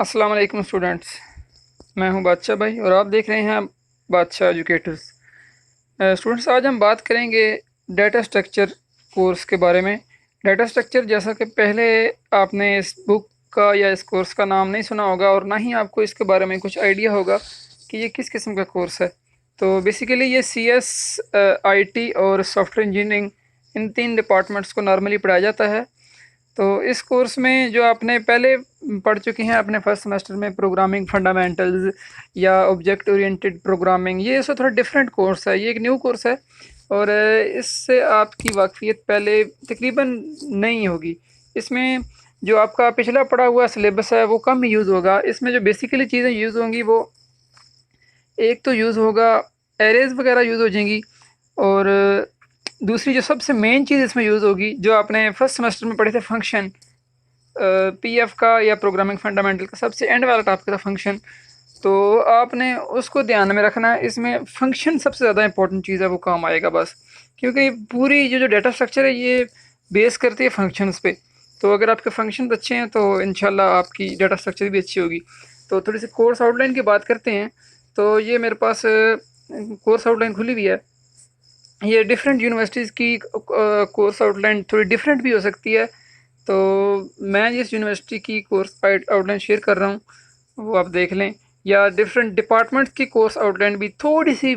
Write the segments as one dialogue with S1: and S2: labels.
S1: अस्सलाम वालेकुम स्टूडेंट्स। मैं हूं बादशाह भाई और आप देख रहे हैं बादशाह एजुकेटर्स। स्टूडेंट्स, आज हम बात करेंगे डाटा स्ट्रक्चर कोर्स के बारे में। डाटा स्ट्रक्चर, जैसा कि पहले आपने इस बुक का या इस कोर्स का नाम नहीं सुना होगा और ना ही आपको इसके बारे में कुछ आइडिया होगा कि ये किस किस्म का कोर्स है। तो बेसिकली ये CS, IT और सॉफ्टवेयर इंजीनियरिंग, इन 3 डिपार्टमेंट्स को नॉर्मली पढ़ाया जाता है। तो इस कोर्स में जो आपने पहले पढ़ चुके हैं अपने फर्स्ट सेमेस्टर में, प्रोग्रामिंग फंडामेंटल्स या ऑब्जेक्ट ओरिएंटेड प्रोग्रामिंग, ये इससे थोड़ा डिफरेंट कोर्स है। ये एक न्यू कोर्स है और इससे आपकी वाकफियत पहले तकरीबन नहीं होगी। इसमें जो आपका पिछला पढ़ा हुआ सिलेबस है वो कम यूज़ होगा। इसमें जो बेसिकली चीज़ें यूज़ होंगी वो एक तो यूज़ होगा, एरेज वगैरह यूज़ हो जाएंगी, और दूसरी जो सबसे मेन चीज़ इसमें यूज़ होगी, जो आपने फर्स्ट सेमेस्टर में पढ़े थे, फंक्शन, PF का या प्रोग्रामिंग फंडामेंटल का सबसे एंड वाला टॉपिक था फंक्शन। तो आपने उसको ध्यान में रखना है। इसमें फंक्शन सबसे ज़्यादा इंपॉर्टेंट चीज़ है, वो काम आएगा बस, क्योंकि पूरी जो डाटा स्ट्रक्चर है ये बेस करती है फंक्शंस पे। तो अगर आपके फंक्शन अच्छे हैं तो इंशाल्लाह आपकी डाटा स्ट्रक्चर भी अच्छी होगी। तो थोड़ी सी कोर्स आउटलाइन की बात करते हैं। तो ये मेरे पास कोर्स आउटलाइन खुली हुई है। ये डिफरेंट यूनिवर्सिटीज़ की कोर्स आउटलाइन थोड़ी डिफरेंट भी हो सकती है। तो मैं जिस यूनिवर्सिटी की कोर्स आउटलाइन शेयर कर रहा हूँ वो आप देख लें, या डिफरेंट डिपार्टमेंट्स की कोर्स आउटलाइन भी थोड़ी सी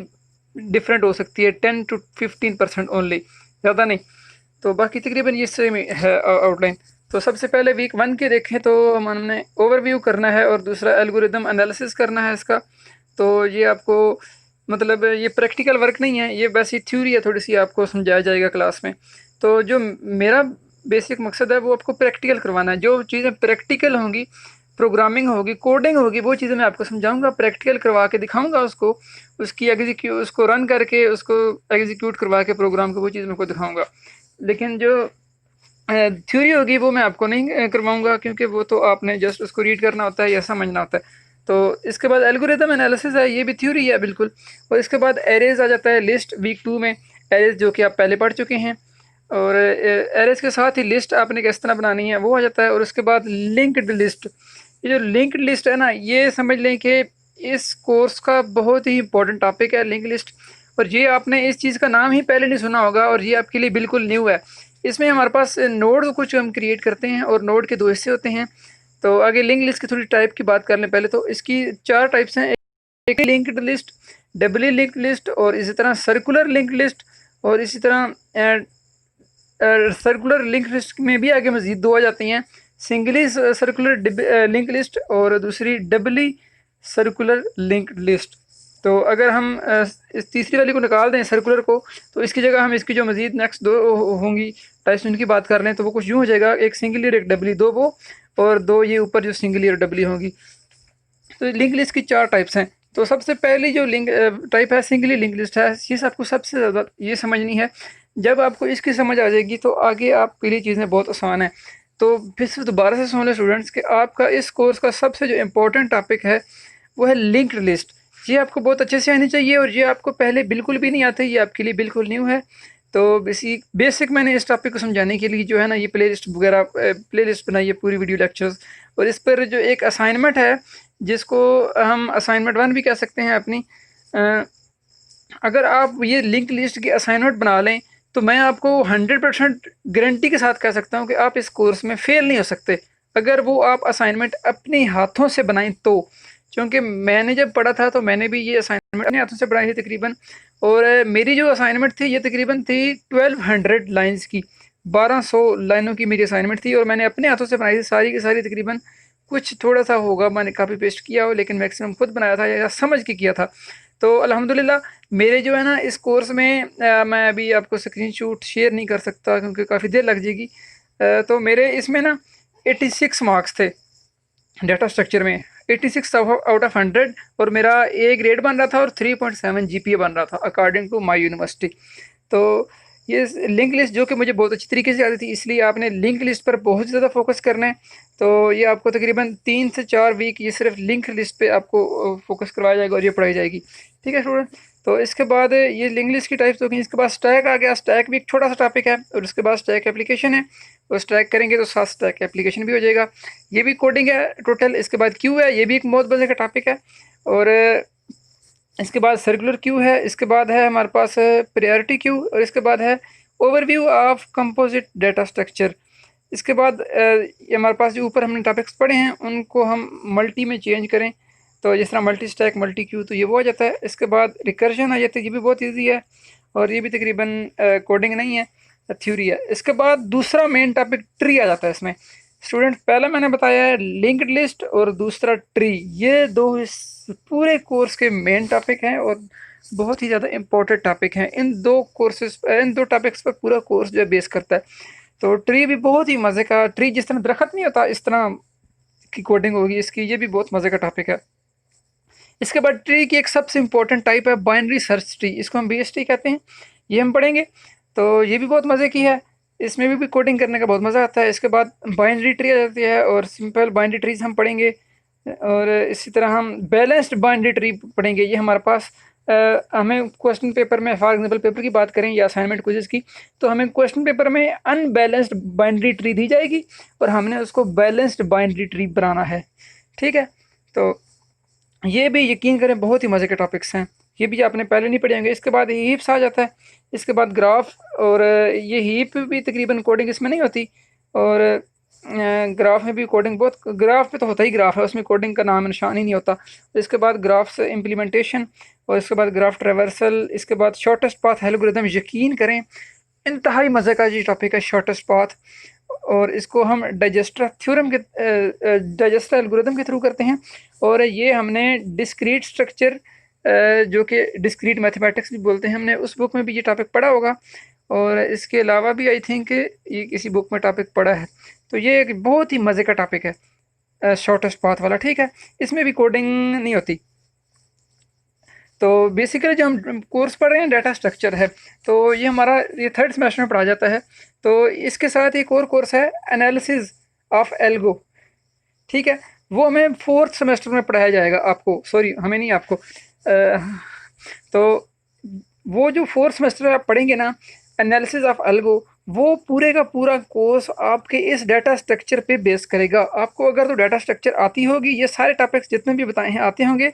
S1: डिफरेंट हो सकती है, 10 to 15% ओनली, ज़्यादा नहीं। तो बाकी तकरीबन ये सेम है आउटलाइन। तो सबसे पहले वीक 1 के देखें तो हमने ओवरव्यू करना है और दूसरा एल्गोरिदम एनालिसिस करना है इसका। तो ये आपको, मतलब ये प्रैक्टिकल वर्क नहीं है, ये वैसी थ्योरी है, थोड़ी सी आपको समझाया जाएगा क्लास में। तो जो मेरा बेसिक मकसद है वो आपको प्रैक्टिकल करवाना है। जो चीज़ें प्रैक्टिकल होंगी, प्रोग्रामिंग होगी, कोडिंग होगी, वो चीज़ें मैं आपको समझाऊंगा, प्रैक्टिकल करवा के दिखाऊंगा उसको, उसको रन करके, उसको एग्जीक्यूट करवा के प्रोग्राम को, वो चीज़ मैं आपको दिखाऊंगा। लेकिन जो थ्योरी होगी वो मैं आपको नहीं करवाऊंगा, क्योंकि वो तो आपने जस्ट उसको रीड करना होता है या समझना होता है। तो इसके बाद एल्गोरिदम एनालिसिस है, ये भी थ्योरी है बिल्कुल। और इसके बाद एरेज आ जाता है, लिस्ट वीक 2 में। एरेज जो कि आप पहले पढ़ चुके हैं, और एरेज के साथ ही लिस्ट आपने किस तरह बनानी है वो आ जाता है। और उसके बाद लिंक्ड लिस्ट। ये जो लिंक्ड लिस्ट है ना, ये समझ लें कि इस कोर्स का बहुत ही इंपॉर्टेंट टॉपिक है, लिंक लिस्ट। और ये आपने इस चीज़ का नाम ही पहले नहीं सुना होगा और ये आपके लिए बिल्कुल न्यू है। इसमें हमारे पास नोड को कुछ हम क्रिएट करते हैं और नोड के 2 हिस्से होते हैं। तो आगे लिंक लिस्ट की थोड़ी टाइप की बात कर लें पहले। तो इसकी 4 टाइप्स हैं। एक लिंक्ड लिस्ट, डबली लिंक्ड लिस्ट, और इसी तरह सर्कुलर लिंक्ड लिस्ट, और इसी तरह सर्कुलर लिंक लिस्ट में भी आगे मजीद 2 आ जाती हैं, सिंगली सर्कुलर लिंक लिस्ट और दूसरी डबली सर्कुलर लिंक लिस्ट। तो अगर हम इस तीसरी वाली को निकाल दें, सर्कुलर को, तो इसकी जगह हम इसकी जो मजीद नेक्स्ट 2 होंगी टाइप्स, उनकी बात कर लें तो वो कुछ यूँ हो जाएगा, एक सिंगली और एक डबली, 2 वो और 2 ये ऊपर जो सिंगली और डबली होंगी। तो लिंक लिस्ट की 4 टाइप्स हैं। तो सबसे पहली जो लिंक टाइप है, सिंगली लिंक लिस्ट है, ये आपको सबसे ज़्यादा ये समझनी है। जब आपको इसकी समझ आ जाएगी तो आगे आपके लिए चीज़ें बहुत आसान है। तो फिर से दोबारा से सुन लें स्टूडेंट्स कि आपका इस कोर्स का सबसे जो इम्पोर्टेंट टॉपिक है वो है लिंक्ड लिस्ट। ये आपको बहुत अच्छे से आनी चाहिए और ये आपको पहले बिल्कुल भी नहीं आती, ये आपके लिए बिल्कुल न्यू है। तो बेसिक मैंने इस टॉपिक को समझाने के लिए जो है ना, ये प्लेलिस्ट वगैरह प्लेलिस्ट बनाई है, पूरी वीडियो लेक्चर्स। और इस पर जो एक असाइनमेंट है, जिसको हम असाइनमेंट 1 भी कह सकते हैं अपनी, अगर आप ये लिंक लिस्ट की असाइनमेंट बना लें तो मैं आपको 100% गारंटी के साथ कह सकता हूँ कि आप इस कोर्स में फेल नहीं हो सकते, अगर वो आप असाइनमेंट अपने हाथों से बनाएं तो। क्योंकि मैंने जब पढ़ा था तो मैंने भी ये असाइनमेंट अपने हाथों से बनाई थी तकरीबन। और मेरी जो असाइनमेंट थी ये तकरीबन थी 1200 लाइन्स की, 1200 लाइनों की मेरी असाइनमेंट थी, और मैंने अपने हाथों से बनाई थी सारी की सारी। तकरीबन कुछ थोड़ा सा होगा मैंने कॉपी पेस्ट किया हो, लेकिन मैक्सिमम खुद बनाया था या समझ के किया था। तो अल्हम्दुलिल्लाह मेरे जो है ना इस कोर्स में मैं अभी आपको स्क्रीनशॉट शेयर नहीं कर सकता क्योंकि काफ़ी देर लग जाएगी। तो मेरे इसमें ना 86 मार्क्स थे डाटा स्ट्रक्चर में, 86 आउट ऑफ 100, और मेरा ए ग्रेड बन रहा था और 3.7 GPA बन रहा था अकॉर्डिंग टू माई यूनिवर्सिटी। तो ये लिंक लिस्ट जो कि मुझे बहुत अच्छी तरीके से आती थी, इसलिए आपने लिंक लिस्ट पर बहुत ज़्यादा फोकस करना है। तो ये आपको तकरीबन 3 से 4 वीक ये सिर्फ लिंक लिस्ट पे आपको फोकस करवाया जाएगा और ये पढ़ाई जाएगी। ठीक है स्टूडेंट। तो इसके बाद ये लिंक लिस्ट की टाइप्स हो गई। इसके बाद स्टैक आ गया। स्टैक भी एक छोटा सा टॉपिक है, और उसके बाद स्टैक एप्लीकेशन है, और स्टैक करेंगे तो साथ स्टैक एप्लीकेशन भी हो जाएगा। ये भी कोडिंग है टोटल। इसके बाद क्यू है, ये भी एक बहुत बड़े का टॉपिक है। और इसके बाद सर्कुलर क्यू है। इसके बाद है हमारे पास प्रायोरिटी क्यू, और इसके बाद है overview of composite data structure. इसके बाद ये हमारे पास जो ऊपर हमने टॉपिक्स पढ़े हैं उनको हम मल्टी में चेंज करें, तो जिस तरह मल्टी स्टैक, मल्टी क्यू, तो ये वो आ जाता है। इसके बाद रिकर्जन आ जाता है, ये भी बहुत ईजी है, और ये भी तकरीबन कोडिंग नहीं है, थ्योरी है। इसके बाद दूसरा मेन टॉपिक ट्री आ जाता है इसमें। स्टूडेंट, पहला मैंने बताया है लिंक्ड लिस्ट, और दूसरा ट्री। ये दो इस पूरे कोर्स के मेन टॉपिक हैं, और बहुत ही ज़्यादा इंपॉर्टेंट टॉपिक हैं। इन दो टॉपिक्स पर पूरा कोर्स जो है बेस करता है। तो ट्री भी बहुत ही मज़े का, ट्री जिस तरह दरख्त नहीं होता इस तरह की कोडिंग होगी इसकी। ये भी बहुत मज़े का टॉपिक है। इसके बाद ट्री की एक सबसे इंपॉर्टेंट टाइप है बाइनरी सर्च ट्री, इसको हम बीएसटी कहते हैं। ये हम पढ़ेंगे, तो ये भी बहुत मज़े की है। इसमें भी कोडिंग करने का बहुत मज़ा आता है। इसके बाद बाइनरी ट्री आ जाती है, और सिंपल बाइनरी ट्रीज हम पढ़ेंगे। और इसी तरह हम बैलेंस्ड बाइनरी ट्री पढ़ेंगे। ये हमारे पास हमें क्वेश्चन पेपर में, फॉर एग्जांपल पेपर की बात करें या असाइनमेंट क्विज़ की, तो हमें क्वेश्चन पेपर में अनबैलेंस्ड बाइनरी ट्री दी जाएगी, और हमने उसको बैलेंस्ड बाइनरी ट्री बनाना है। ठीक है, तो ये भी यकीन करें बहुत ही मज़े के टॉपिक्स हैं। ये भी आपने पहले नहीं पढ़े होंगे। इसके बाद हीप्स आ जाता है। इसके बाद ग्राफ, और ये हीप भी तकरीबन कोडिंग इसमें नहीं होती, और ग्राफ में भी कोडिंग बहुत, ग्राफ पे तो होता ही ग्राफ है, उसमें कोडिंग का नाम निशान ही नहीं होता। इसके बाद ग्राफ्स इम्प्लीमेंटेशन, और इसके बाद ग्राफ ट्रेवर्सल। इसके बाद शॉर्टेस्ट पाथ एल्गोरिथम। यकीन करें इंतहाई मज़े का ये टॉपिक है शॉर्टेस्ट पाथ, और इसको हम डाइजेस्टर थ्योरम के डाइजेस्टर एल्गोरिथम के थ्रू करते हैं। और ये हमने डिस्क्रीट स्ट्रक्चर, जो कि डिस्क्रीट मैथमेटिक्स भी बोलते हैं, हमने उस बुक में भी ये टॉपिक पढ़ा होगा, और इसके अलावा भी आई थिंक ये किसी बुक में टॉपिक पढ़ा है। तो ये एक बहुत ही मज़े का टॉपिक है शॉर्टेस्ट पाथ वाला। ठीक है, इसमें भी कोडिंग नहीं होती। तो बेसिकली जो हम कोर्स पढ़ रहे हैं डाटा स्ट्रक्चर है, तो ये हमारा ये थर्ड सेमेस्टर में पढ़ा जाता है। तो इसके साथ एक और कोर्स है एनालिसिस ऑफ एल्गो। ठीक है, वो हमें फोर्थ सेमेस्टर में पढ़ाया जाएगा। आपको, सॉरी, हमें नहीं, आपको। तो वो जो फोर्थ सेमेस्टर आप पढ़ेंगे ना, एनालिसिस ऑफ एल्गो, वो पूरे का पूरा कोर्स आपके इस डाटा स्ट्रक्चर पे बेस करेगा। आपको अगर तो डाटा स्ट्रक्चर आती होगी, ये सारे टॉपिक्स जितने भी बताए हैं आते होंगे,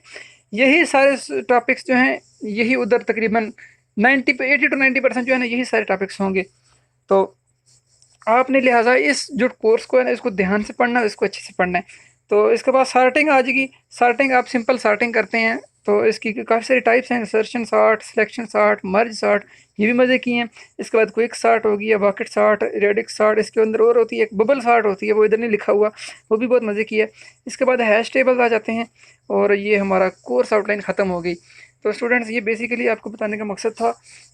S1: यही सारे टॉपिक्स जो हैं, यही उधर तकरीबन 80 to 90% जो है ना, यही सारे टॉपिक्स होंगे। तो आपने लिहाजा इस जो कोर्स को है ना, इसको ध्यान से पढ़ना है, इसको अच्छे से पढ़ना है। तो इसके बाद सार्टिंग आ जाएगी। सार्टिंग आप सिंपल सार्टिंग करते हैं, तो इसकी काफ़ी सारी टाइप्स हैं, इंसर्शन सार्ट, सिलेक्शन सार्ट, मर्ज सार्ट, ये भी मज़े की हैं। इसके बाद क्विक सार्ट होगी, या बकेट सार्ट, रेडिक सार्ट। इसके अंदर और होती है एक बबल सार्ट होती है, वो इधर नहीं लिखा हुआ, वो भी बहुत मज़े की है। इसके बाद हैश टेबल्स आ जाते हैं, और ये हमारा कोर्स आउटलाइन ख़त्म हो गई। तो स्टूडेंट्स, ये बेसिकली आपको बताने का मकसद था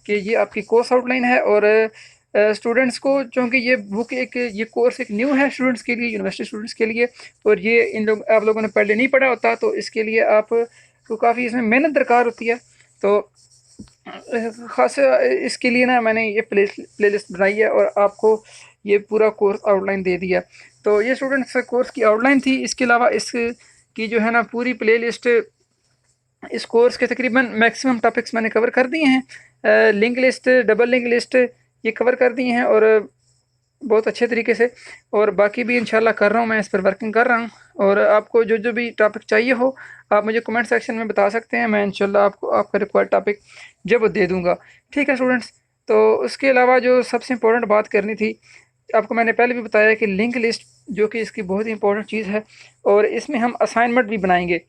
S1: कि ये आपकी कोर्स आउटलाइन है। और स्टूडेंट्स को, चूँकि ये बुक ये कोर्स एक न्यू है स्टूडेंट्स के लिए, यूनिवर्सिटी स्टूडेंट्स के लिए, और ये आप लोगों ने पहले नहीं पढ़ा होता, तो इसके लिए आप को काफ़ी इसमें मेहनत दरकार होती है। तो ख़ास इसके लिए ना मैंने ये प्लेलिस्ट बनाई है, और आपको ये पूरा कोर्स आउटलाइन दे दिया। तो ये स्टूडेंट्स कोर्स की आउटलाइन थी। इसके अलावा इसकी जो है ना पूरी प्लेलिस्ट, इस कोर्स के तकरीबन मैक्सिमम टॉपिक्स मैंने कवर कर दिए हैं। Link list, double link list, ये कवर कर दिए हैं, और बहुत अच्छे तरीके से। और बाकी भी इंशाल्लाह कर रहा हूँ, मैं इस पर वर्किंग कर रहा हूँ। और आपको जो जो भी टॉपिक चाहिए हो, आप मुझे कमेंट सेक्शन में बता सकते हैं। मैं इंशाल्लाह आपको आपका रिक्वायर्ड टॉपिक जब दे दूँगा। ठीक है स्टूडेंट्स, तो उसके अलावा जो सबसे इम्पोर्टेंट बात करनी थी, आपको मैंने पहले भी बताया कि लिंक लिस्ट जो कि इसकी बहुत ही इंपॉर्टेंट चीज़ है, और इसमें हम असाइनमेंट भी बनाएंगे।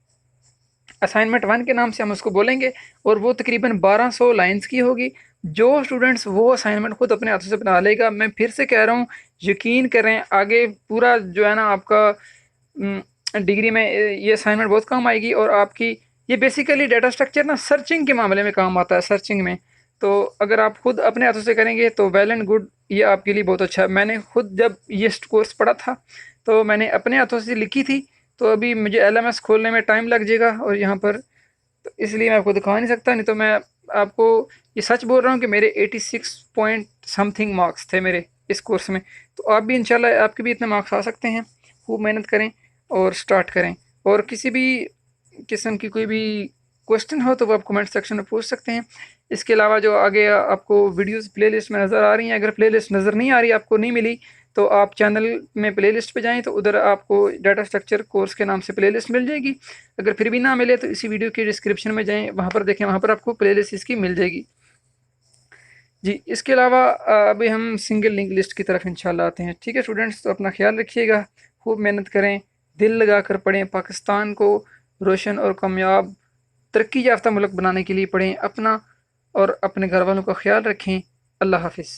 S1: असाइनमेंट 1 के नाम से हम उसको बोलेंगे, और वो तकरीबन 1200 लाइंस की होगी। जो स्टूडेंट्स वो असाइनमेंट खुद अपने हाथों से बना लेगा, मैं फिर से कह रहा हूँ, यकीन करें आगे पूरा जो है ना आपका डिग्री में ये असाइनमेंट बहुत काम आएगी। और आपकी ये बेसिकली डाटा स्ट्रक्चर ना सर्चिंग के मामले में काम आता है, सर्चिंग में। तो अगर आप खुद अपने हाथों से करेंगे तो वेल एंड गुड, ये आपके लिए बहुत अच्छा है। मैंने खुद जब ये कोर्स पढ़ा था, तो मैंने अपने हाथों से लिखी थी। तो अभी मुझे एलएमएस खोलने में टाइम लग जाएगा, और यहाँ पर तो इसलिए मैं आपको दिखा नहीं सकता। नहीं तो मैं आपको ये सच बोल रहा हूँ कि मेरे 86 पॉइंट समथिंग मार्क्स थे मेरे इस कोर्स में। तो आप भी इंशाल्लाह, आपके भी इतने मार्क्स आ सकते हैं। खूब मेहनत करें और स्टार्ट करें। और किसी भी किस्म की कोई भी क्वेश्चन हो तो वो आप कमेंट सेक्शन में पूछ सकते हैं। इसके अलावा जो आगे आपको वीडियोस प्लेलिस्ट में नज़र आ रही हैं, अगर प्लेलिस्ट नज़र नहीं आ रही, आपको नहीं मिली, तो आप चैनल में प्लेलिस्ट पे जाएं तो उधर आपको डाटा स्ट्रक्चर कोर्स के नाम से प्लेलिस्ट मिल जाएगी। अगर फिर भी ना मिले तो इसी वीडियो के डिस्क्रिप्शन में जाएं, वहाँ पर देखें, वहाँ पर आपको प्लेलिस्ट इसकी मिल जाएगी। जी, इसके अलावा अभी हम सिंगल लिंक लिस्ट की तरफ इंशाल्लाह आते हैं। ठीक है स्टूडेंट्स, तो अपना ख्याल रखिएगा, खूब मेहनत करें, दिल लगा कर पढ़ें, पाकिस्तान को रोशन और कामयाब तरक्की याफ्ता मुल्क बनाने के लिए पढ़ें, अपना और अपने घर वालों का ख्याल रखें। अल्लाह हाफिज़।